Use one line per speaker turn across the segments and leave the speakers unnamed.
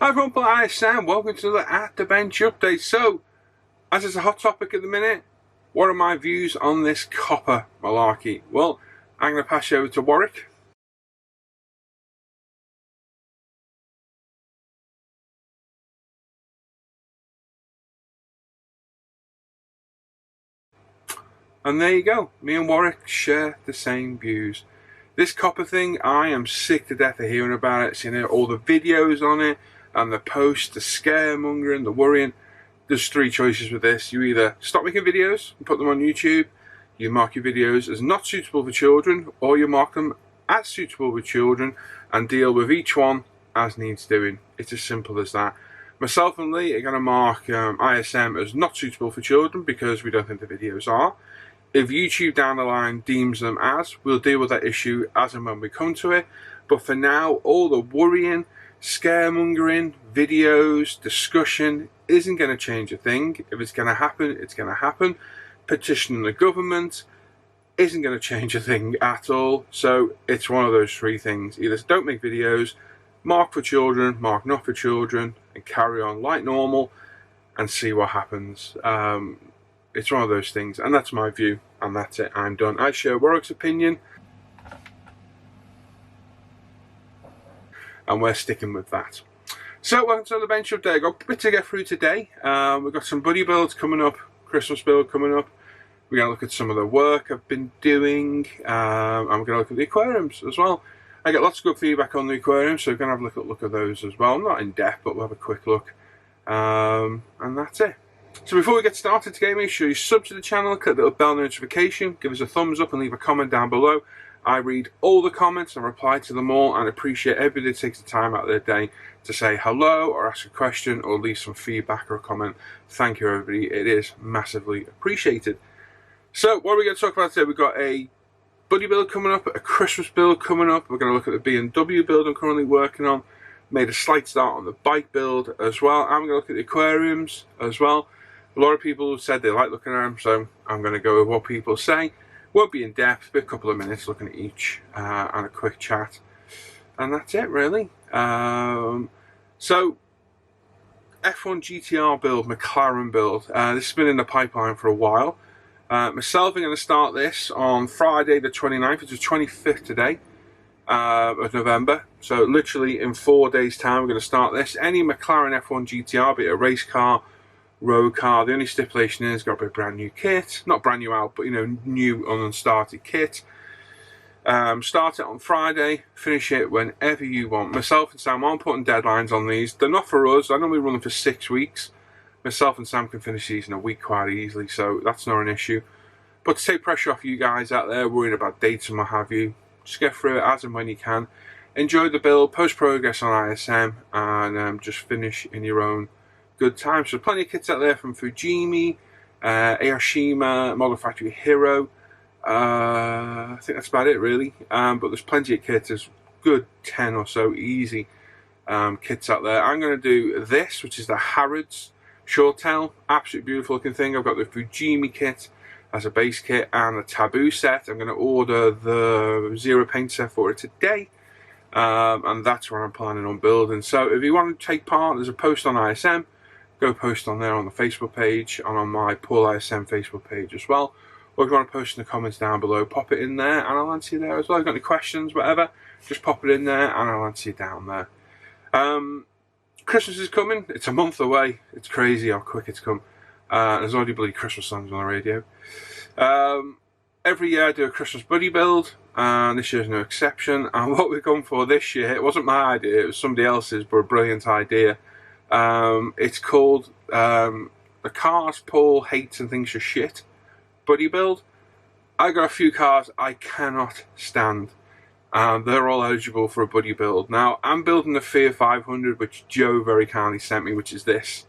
Hi everyone, hi Sam, welcome to the At The Bench update. So, as it's a hot topic at the minute, what are my views on this copper malarkey? Well, I'm going to pass you over to Warwick. And there you go, me and Warwick share the same views. This copper thing, I am sick to death of hearing about it, seeing all the videos on it, and the posts, the scaremongering, the worrying. There's three choices with this. You either stop making videos and put them on YouTube, you mark your videos as not suitable for children, or you mark them as suitable for children and deal with each one as needs doing. It's as simple as that. Myself and Lee are going to mark ISM as not suitable for children because we don't think the videos are. If YouTube down the line deems them as, we'll deal with that issue as and when we come to it. But for now, all the worrying, scaremongering, videos, discussion isn't going to change a thing. If it's going to happen, it's going to happen. Petitioning the government isn't going to change a thing at all. So it's one of those three things. Either don't make videos, mark for children, mark not for children, and carry on like normal and see what happens. It's one of those things, and that's my view, and that's it. I'm done. I share Warwick's opinion, and we're sticking with that. So, welcome to the bench update. I've got a bit to get through today. We've got some buddy builds coming up, Christmas build coming up. We're going to look at some of the work I've been doing, and we're going to look at the aquariums as well. I get lots of good feedback on the aquarium, so we're going to have a look at those as well. Not in depth, but we'll have a quick look, and that's it. So before we get started today, make sure you sub to the channel, click the little bell notification, give us a thumbs up and leave a comment down below. I read all the comments and reply to them all, and appreciate everybody that takes the time out of their day to say hello or ask a question or leave some feedback or a comment. Thank you everybody, it is massively appreciated. So what are we going to talk about today? We've got a buddy build coming up, a Christmas build coming up. We're going to look at the BMW build I'm currently working on. Made a slight start on the bike build as well. I'm going to look at the aquariums as well. A lot of people said they like looking at them, so I'm going to go with what people say. Won't be in depth, but a couple of minutes looking at each and a quick chat. And that's it, really. So, F1 GTR build, McLaren build. This has been in the pipeline for a while. Myself, I'm going to start this on Friday the 29th, which is 25th today of November. So, literally in 4 days' time, we're going to start this. Any McLaren F1 GTR, be it a race car, road car, the only stipulation is got to be a brand new kit, not brand new out, but you know, new unstarted kit. Start it on Friday, finish it whenever you want. Myself and Sam aren't putting deadlines on these. They're not for us. I normally run them for 6 weeks. Myself and Sam can finish these in a week quite easily, so that's not an issue. But to take pressure off you guys out there worrying about dates and what have you, just get through it as and when you can. Enjoy the build, post progress on ISM, and just finish in your own good time. So plenty of kits out there from Fujimi, Aoshima, Model Factory Hero. I think that's about it really. But there's plenty of kits. There's good 10 or so easy kits out there. I'm going to do this, which is the Harrods Short Tail. Absolutely beautiful looking thing. I've got the Fujimi kit as a base kit and the Taboo set. I'm going to order the Zero Paint set for it today. And that's what I'm planning on building. So if you want to take part, there's a post on ISM. Go post on there on the Facebook page and on my Paul ISM Facebook page as well. Or if you want to post in the comments down below, pop it in there and I'll answer you there as well. If you've got any questions, whatever, just pop it in there and I'll answer you down there. Christmas is coming. It's a month away. It's crazy how quick it's come. There's already bloody Christmas songs on the radio. Every year I do a Christmas buddy build, and this year's no exception. And what we've gone for this year, it wasn't my idea, it was somebody else's, but a brilliant idea. It's called the Cars Paul Hates and Thinks Are Shit buddy build. I got a few cars I cannot stand, and they're all eligible for a buddy build. Now, I'm building the Fiat 500, which Joe very kindly sent me, which is this,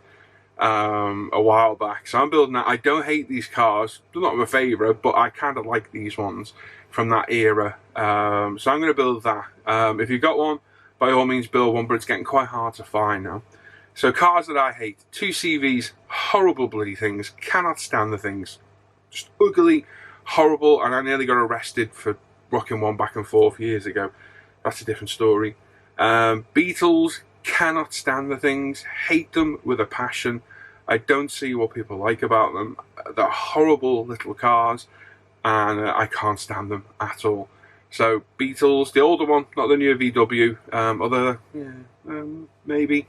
a while back. So I'm building that. I don't hate these cars. They're not my favourite, but I kind of like these ones from that era. So I'm going to build that. If you've got one, by all means build one, but it's getting quite hard to find now. So cars that I hate. 2 CVs, horrible bloody things. Cannot stand the things. Just ugly, horrible, and I nearly got arrested for rocking one back and forth years ago. That's a different story. Beetles, cannot stand the things, hate them with a passion. I don't see what people like about them. They're horrible little cars, and I can't stand them at all. So Beetles, the older one, not the newer VW, although maybe.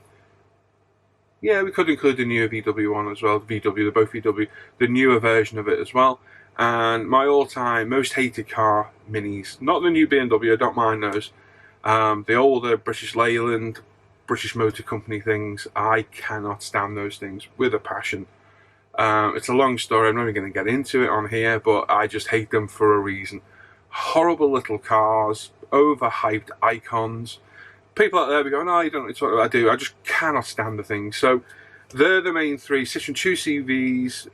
Yeah, we could include the newer VW one as well. The VW, they're both VW, the newer version of it as well. And my all-time most hated car, Minis. Not the new BMW, I don't mind those. The older British Leyland, British Motor Company things, I cannot stand those things with a passion. It's a long story, I'm not even going to get into it on here, but I just hate them for a reason. Horrible little cars, overhyped icons. People out there be going, oh, you don't know what I do. I just cannot stand the things. So they're the main three: Citroen 2CVs,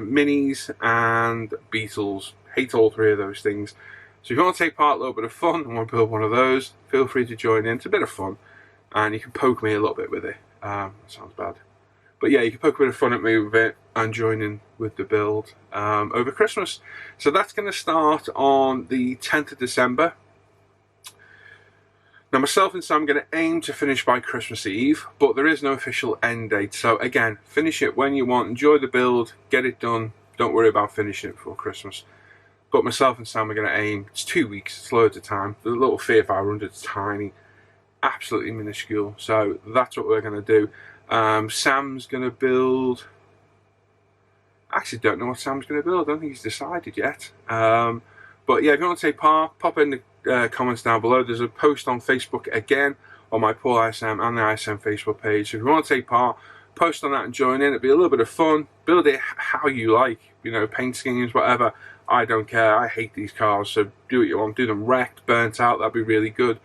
Minis, and Beetles. Hate all three of those things. So if you want to take part in a little bit of fun and want to build one of those, feel free to join in. It's a bit of fun, and you can poke me a little bit with it. That sounds bad. But yeah, you can poke a bit of fun at me with it and join in with the build over Christmas. So that's going to start on the 10th of December. Now, myself and Sam are going to aim to finish by Christmas Eve, but there is no official end date. So again, finish it when you want, enjoy the build, get it done. Don't worry about finishing it before Christmas. But myself and Sam are going to aim, it's 2 weeks, it's loads of time. The little Fiat 500 is tiny, absolutely minuscule. So that's what we're going to do. Sam's going to build, I actually don't know what Sam's going to build. I don't think he's decided yet. But yeah, if you want to take part, pop in the comments down below. There's a post on Facebook again on my Paul ISM and the ISM Facebook page. So if you want to take part, post on that and join in. It'll be a little bit of fun. Build it how you like, you know, paint schemes, whatever. I don't care. I hate these cars, so do what you want. Do them wrecked, burnt out, that'd be really good.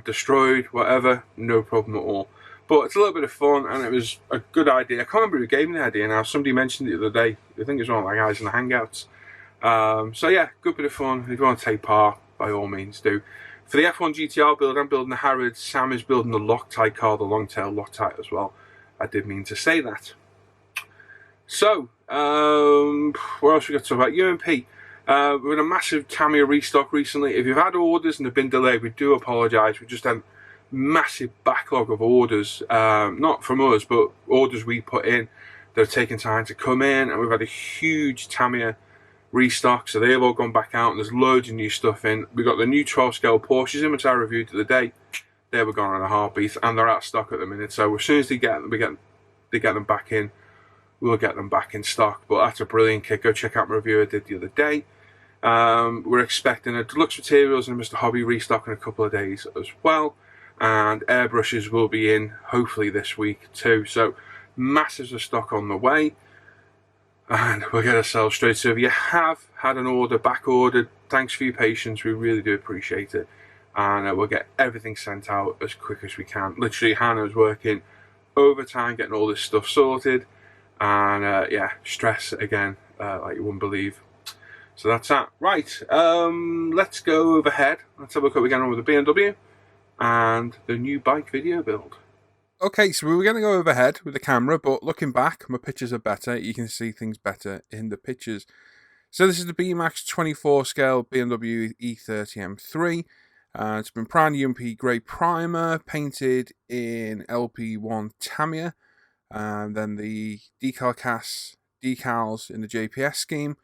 Destroyed, whatever, no problem at all. But it's a little bit of fun, and it was a good idea. I can't remember who gave me the idea now. Somebody mentioned it the other day. I think it was one of my guys in the Hangouts. So yeah, good bit of fun. If you want to take part, by all means do. For the F1 GTR build, I'm building the Harrods. Sam is building the Loctite car, the long-tail Loctite as well. I did mean to say that. So, what else we got to talk about? UMP. We've had a massive Tamiya restock recently. If you've had orders and have been delayed, we do apologise. We just had a massive backlog of orders, not from us, but orders we put in that have taken time to come in, and we've had a huge Tamiya restock, so they've all gone back out, and there's loads of new stuff in. We got the new 12 scale Porsches in, which I reviewed the other day. They were gone in a heartbeat, and they're out of stock at the minute. So as soon as they get them back in, we'll get them back in stock. But that's a brilliant kit. Go check out my review I did the other day. We're expecting a Deluxe Materials and Mr. Hobby restock in a couple of days as well, and airbrushes will be in hopefully this week too. So masses of stock on the way, and we'll get ourselves straight. So if you have had an order back ordered, thanks for your patience. We really do appreciate it, and we'll get everything sent out as quick as we can. Literally, Hannah's working overtime getting all this stuff sorted, and yeah, stress again like you wouldn't believe. So that's that. Right, let's go overhead. Let's have a look at what we're getting on with the BMW and the new bike video build. Okay, so we were going to go overhead with the camera, but looking back, my pictures are better. You can see things better in the pictures. So this is the BMAX 24 scale BMW E30 M3. It's been primed UMP grey primer, painted in LP1 Tamiya, and then the decals in the JPS scheme,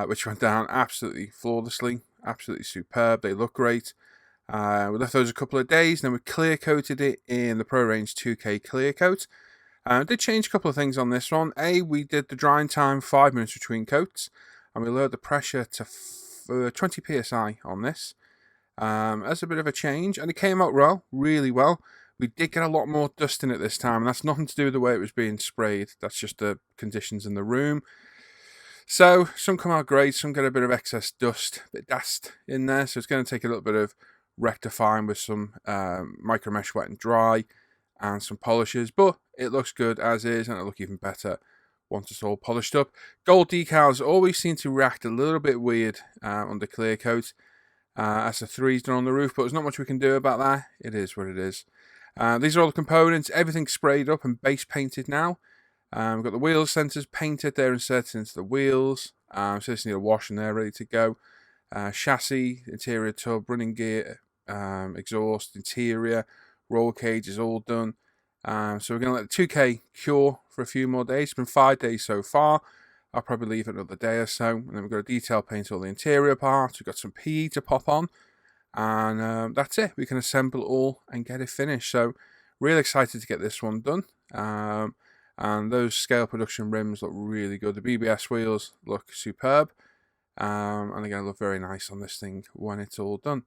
which went down absolutely flawlessly, absolutely superb. They look great. We left those a couple of days, then we clear coated it in the Pro Range 2K clear coat. Did change a couple of things on this one. We did the drying time 5 minutes between coats, and we lowered the pressure to 20 psi on this. As a bit of a change, and it came out well, really well. We did get a lot more dust in it this time, and that's nothing to do with the way it was being sprayed. That's just the conditions in the room. So some come out great, some get a bit of excess dust, a bit dust in there. So it's going to take a little bit of rectifying with some micro mesh wet and dry and some polishes, but it looks good as is, and it'll look even better once it's all polished up. Gold decals always seem to react a little bit weird under clear coat as the 3's done on the roof, but there's not much we can do about that. It is what it is. These are all the components, everything's sprayed up and base painted now. We've got the wheel sensors painted, they're inserted into the wheels, so this need a wash and they're ready to go. Chassis, interior tub, running gear, exhaust, interior, roll cage is all done. So we're going to let the 2K cure for a few more days. It's been 5 days so far. I'll probably leave it another day or so. And then we've got to detail paint all the interior parts. We've got some PE to pop on. And that's it. We can assemble all and get it finished. So really excited to get this one done. And those scale production rims look really good. The BBS wheels look superb. And again, look very nice on this thing when it's all done.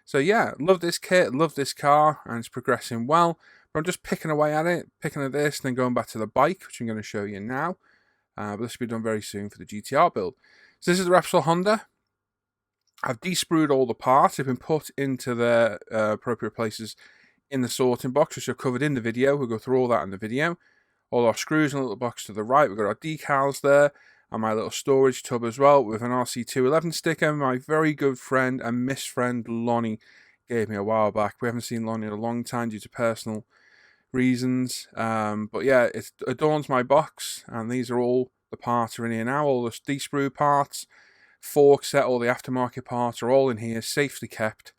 So yeah, love this kit, love this car, and it's progressing well. But I'm just picking away at it, picking at this, and then going back to the bike, which I'm going to show you now. But this will be done very soon for the GTR build. So this is the Repsol Honda. I've de-sprued all the parts. They've been put into their appropriate places in the sorting box, which I've covered in the video. We'll go through all that in the video. All our screws in a little box to the right. We've got our decals there. And my little storage tub as well with an RC211 sticker. My very good friend and miss friend Lonnie gave me a while back. We haven't seen Lonnie in a long time due to personal reasons. But yeah, it adorns my box. And these are all the parts are in here now. All the de-sprue parts, fork set, all the aftermarket parts are all in here, safely kept.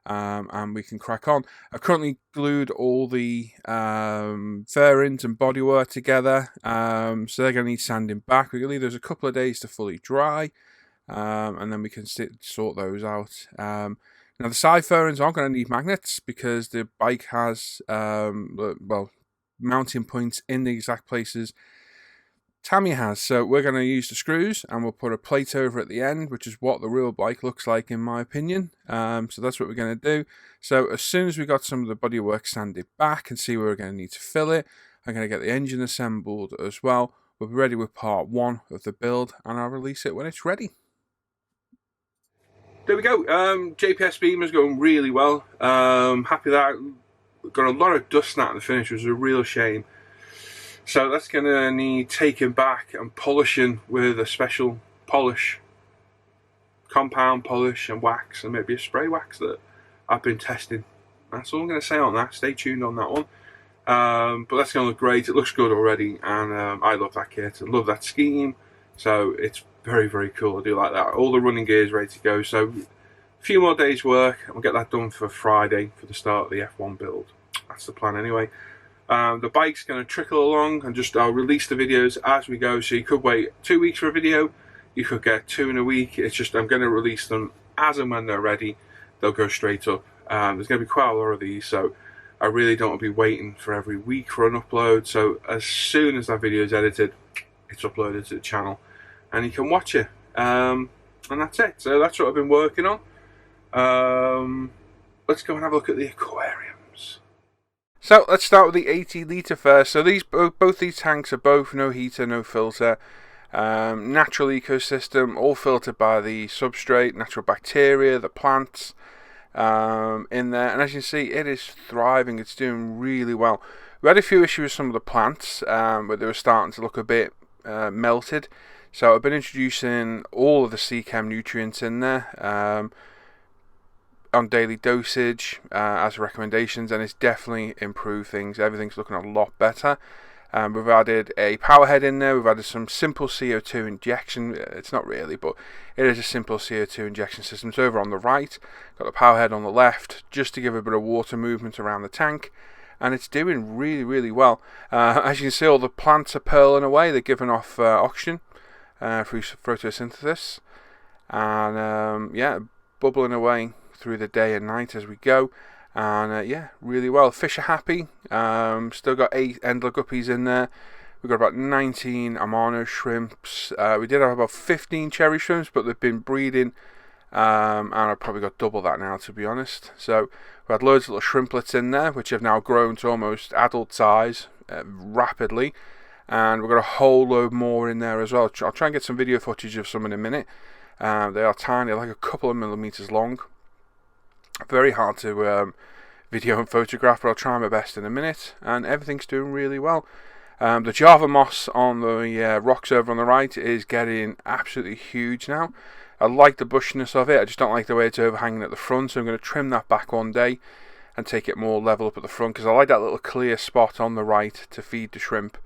And we can crack on. I've currently glued all the fairings and bodywork together, so they're going to need sanding back. We're going to leave those a couple of days to fully dry, and then we can sort those out. Now the side fairings aren't going to need magnets because the bike has mounting points in the exact places Tammy has. So we're going to use the screws and we'll put a plate over at the end, which is what the real bike looks like in my opinion. So that's what we're going to do. So as soon as we got some of the bodywork sanded back and see where we're going to need to fill it, I'm going to get the engine assembled as well. We'll be ready with part 1 of the build and I'll release it when it's ready. There we go. JPS beam is going really well. Happy that got a lot of dust out of the finish, which was a real shame. So that's going to need taking back and polishing with a special polish, compound polish and wax, and maybe a spray wax that I've been testing. That's all I'm going to say on that. Stay tuned on that one. But that's going to look great. It looks good already, and I love that kit. I love that scheme. So it's very, very cool. I do like that. All the running gear is ready to go. So a few more days work, and we'll get that done for Friday for the start of the F1 build. That's the plan anyway. The bike's going to trickle along and I'll release the videos as we go. So you could wait 2 weeks for a video, you could get 2 in a week. It's just I'm going to release them as and when they're ready. They'll go straight up. There's going to be quite a lot of these, so I really don't want to be waiting for every week for an upload. So as soon as that video is edited, it's uploaded to the channel and you can watch it. And that's it. So that's what I've been working on. Let's go and have a look at the aquariums. So let's start with the 80 litre first. So these both these tanks are both no heater, no filter, natural ecosystem, all filtered by the substrate, natural bacteria, the plants in there. And as you can see, it is thriving. It's doing really well. We had a few issues with some of the plants where they were starting to look a bit melted. So I've been introducing all of the C-Chem nutrients in there on daily dosage as recommendations, and it's definitely improved things. Everything's looking a lot better. We've added a power head in there. We've added some simple CO2 injection. It's not really, but it is a simple CO2 injection system. It's over on the right. Got the power head on the left, just to give a bit of water movement around the tank. And it's doing really, really well. As you can see, all the plants are pearling away. They're giving off oxygen through photosynthesis. And yeah, bubbling away through the day and night as we go. And yeah, really well. Fish are happy. Still got 8 Endler guppies in there. We've got about 19 Amano shrimps. We did have about 15 cherry shrimps, but they've been breeding. And I've probably got double that now, to be honest. So we had loads of little shrimplets in there, which have now grown to almost adult size rapidly. And we've got a whole load more in there as well. I'll try and get some video footage of some in a minute. They are tiny, like a couple of millimeters long. Very hard to video and photograph, but I'll try my best in a minute. And everything's doing really well. The Java moss on the rocks over on the right is getting absolutely huge now. I like the bushiness of it. I just don't like the way it's overhanging at the front, so I'm going to trim that back one day and take it more level up at the front, because I like that little clear spot on the right to feed the shrimp,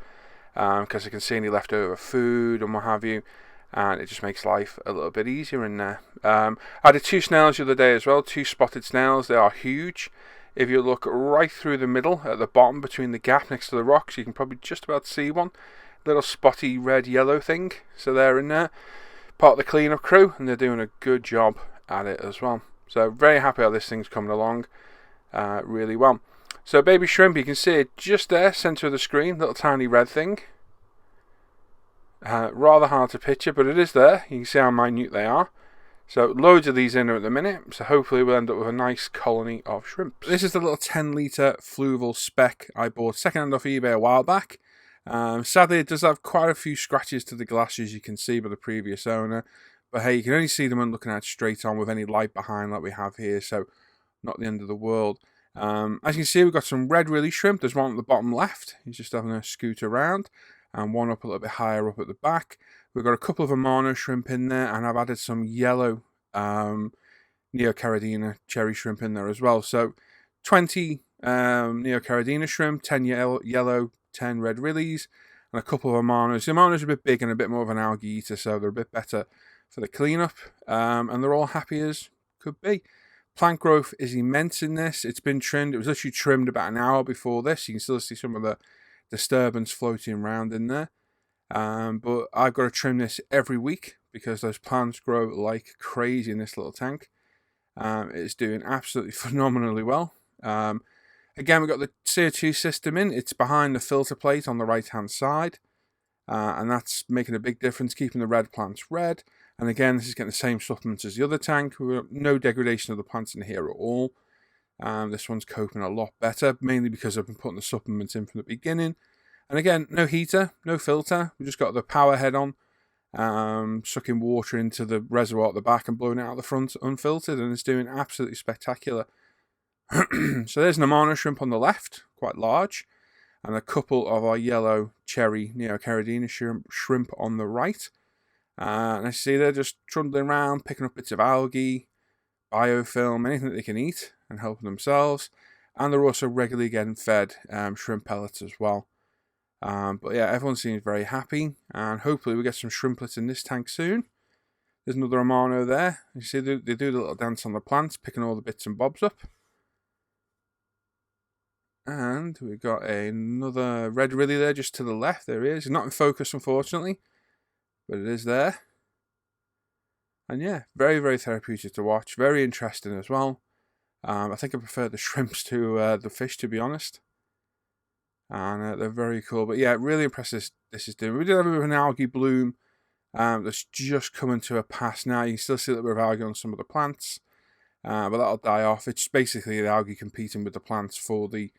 because I can see any leftover food and what have you, and it just makes life a little bit easier in there. I did 2 snails the other day as well, 2 spotted snails. They are huge. If you look right through the middle at the bottom between the gap next to the rocks, you can probably just about see one little spotty red yellow thing. So they're in there, part of the cleanup crew, and they're doing a good job at it as well. So very happy how this thing's coming along really well. So baby shrimp, you can see it just there, centre of the screen, little tiny red thing. Rather hard to picture, but it is there. You can see how minute they are. So loads of these in there at the minute, so hopefully we'll end up with a nice colony of shrimps. This is the little 10-litre Fluval spec I bought second-hand off eBay a while back. Sadly, it does have quite a few scratches to the glass, as you can see by the previous owner. But hey, you can only see them when looking at it straight on with any light behind like we have here, so not the end of the world. As you can see, we've got some red willy shrimp. There's one at the bottom left. He's just having a scoot around. And one up a little bit higher up at the back. We've got a couple of Amano shrimp in there, and I've added some yellow Neocaridina cherry shrimp in there as well. So 20 Neocaridina shrimp, 10 yellow, 10 red willies, and a couple of Amanos. The Amanos are a bit big and a bit more of an algae eater, so they're a bit better for the cleanup. And they're all happy as could be. Plant growth is immense in this. It's been trimmed. It was literally trimmed about an hour before this. You can still see some of the disturbance floating around in there. But I've got to trim this every week because those plants grow like crazy in this little tank. It's doing absolutely phenomenally well. Again, we've got the CO2 system in. It's behind the filter plate on the right hand side. And that's making a big difference, keeping the red plants red. And again, this is getting the same supplements as the other tank. We've got no degradation of the plants in here at all. This one's coping a lot better, mainly because I've been putting the supplements in from the beginning. And again, no heater, no filter. We've just got the power head on, sucking water into the reservoir at the back and blowing it out the front unfiltered, and it's doing absolutely spectacular. So there's an Amano shrimp on the left, quite large, and a couple of our yellow cherry Neocaridina shrimp on the right. And as you see, they're just trundling around, picking up bits of algae, biofilm, anything that they can eat, and helping themselves. And they're also regularly getting fed shrimp pellets as well. But yeah, everyone seems very happy, and hopefully we get some shrimplets in this tank soon. There's another Amano there. You see they do the little dance on the plants, picking all the bits and bobs up. And we've got another red willy there just to the left. There he is. He's not in focus, unfortunately, but it is there. And yeah, very, very therapeutic to watch. Very interesting as well. I think I prefer the shrimps to the fish, to be honest. And they're very cool. But yeah, really impressive this is doing. We did have a bit of an algae bloom that's just coming to a pass now. You can still see a little bit of algae on some of the plants. But that'll die off. It's basically the algae competing with the plants for the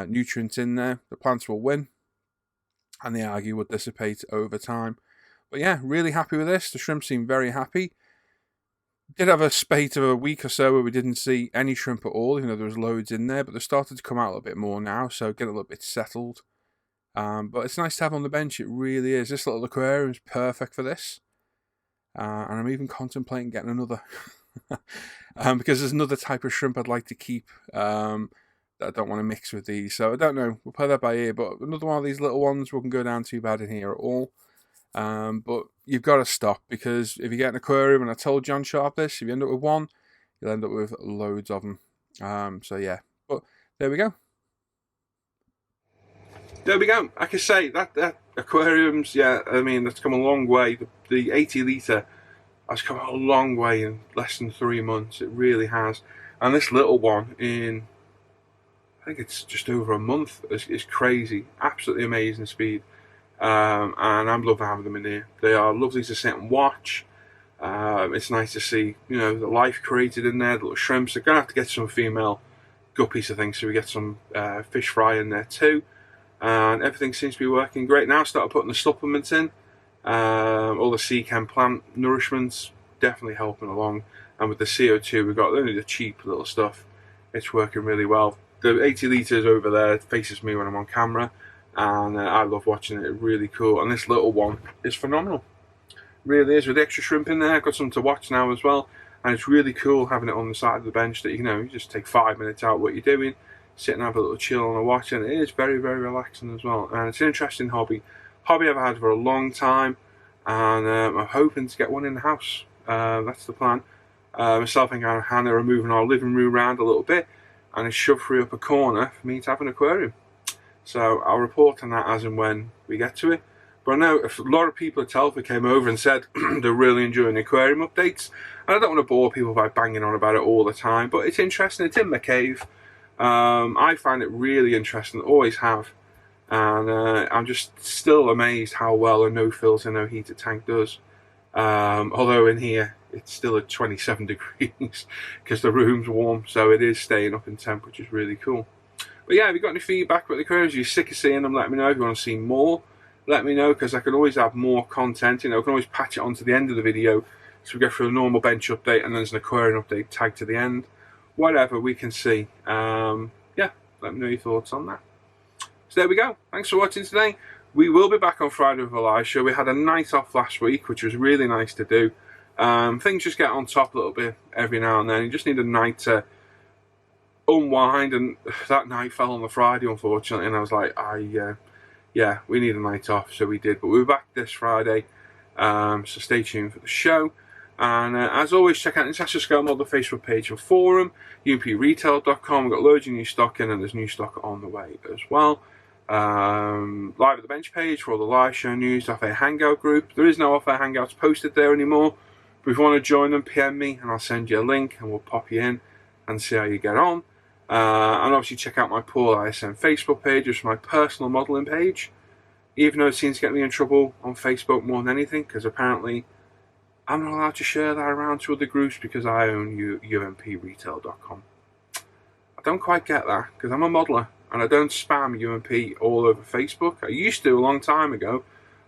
nutrients in there. The plants will win, and the algae will dissipate over time. But yeah, really happy with this. The shrimp seem very happy. Did have a spate of a week or so where we didn't see any shrimp at all, even though there was loads in there, but they're starting to come out a little bit more now, so get a little bit settled. But it's nice to have on the bench, it really is. This little aquarium is perfect for this. And I'm even contemplating getting another. Because there's another type of shrimp I'd like to keep that I don't want to mix with these. So I don't know, we'll play that by ear, but another one of these little ones wouldn't go down too bad in here at all. But you've got to stop, because if you get an aquarium, and I told John Sharp this, if you end up with one, you'll end up with loads of them. So yeah, but there we go. There we go. Like I say, that aquariums, yeah, I mean, that's come a long way. The 80 litre has come a long way in less than 3 months. It really has. And this little one in, I think it's just over a month, is crazy. Absolutely amazing speed. And I'm loving having them in here. They are lovely to sit and watch. It's nice to see, you know, the life created in there, the little shrimps. They're going to have to get some female guppies, I think, so we get some fish fry in there too. And everything seems to be working great now. Started putting the supplements in. All the sea chem plant nourishments definitely helping along. And with the CO2, we've got only the cheap little stuff. It's working really well. The 80 litres over there faces me when I'm on camera. And I love watching it, really cool. And this little one is phenomenal. Really is, with the extra shrimp in there. I've got something to watch now as well. And it's really cool having it on the side of the bench that, you know, you just take 5 minutes out what you're doing, sit and have a little chill and a watch. And it is very, very relaxing as well. And it's an interesting hobby. Hobby I've had for a long time. And I'm hoping to get one in the house. That's the plan. Myself and Hannah are moving our living room around a little bit. and it's shoved through up a corner for me to have an aquarium. So I'll report on that as and when we get to it. But I know a lot of people at Telford came over and said they're really enjoying the aquarium updates. And I don't want to bore people by banging on about it all the time, but it's interesting. It's in my cave. I find it really interesting, always have. And I'm just still amazed how well a no filter, no heater tank does. Although in here it's still at 27 degrees because the room's warm, so it is staying up in temp, which is really cool. But yeah, if you've got any feedback about the aquariums, you're sick of seeing them, let me know. If you want to see more, let me know, because I can always have more content. You know, I can always patch it onto the end of the video, so we go through a normal bench update and then there's an aquarium update tagged to the end. Whatever, we can see. Yeah, let me know your thoughts on that. So there we go. Thanks for watching today. We will be back on Friday with a live show. We had a night off last week, which was really nice to do. Things just get on top a little bit every now and then. You just need a night to unwind, and that night fell on the Friday, unfortunately, and I was like, yeah, we need a night off, so we did. But we'll be back this Friday, so stay tuned for the show. And as always, check out International Scale Model, the Facebook page and forum, umpretail.com. We've got loads of new stock in, and there's new stock on the way as well. Live at the bench page for all the live show news, Off Air Hangout group. There is no Off Air Hangouts posted there anymore, but if you want to join them, PM me and I'll send you a link and we'll pop you in and see how you get on. And obviously check out my Paul ISM Facebook page, which is my personal modelling page, even though it seems to get me in trouble on Facebook more than anything, because apparently I'm not allowed to share that around to other groups because I own umpretail.com. I don't quite get that, because I'm a modeller and I don't spam UMP all over Facebook. I used to a long time ago.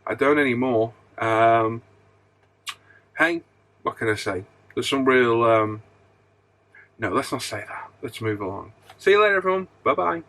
I don't anymore. Hey, what can I say? There's some real... no, let's not say that. Let's move along. See you later, everyone. Bye-bye.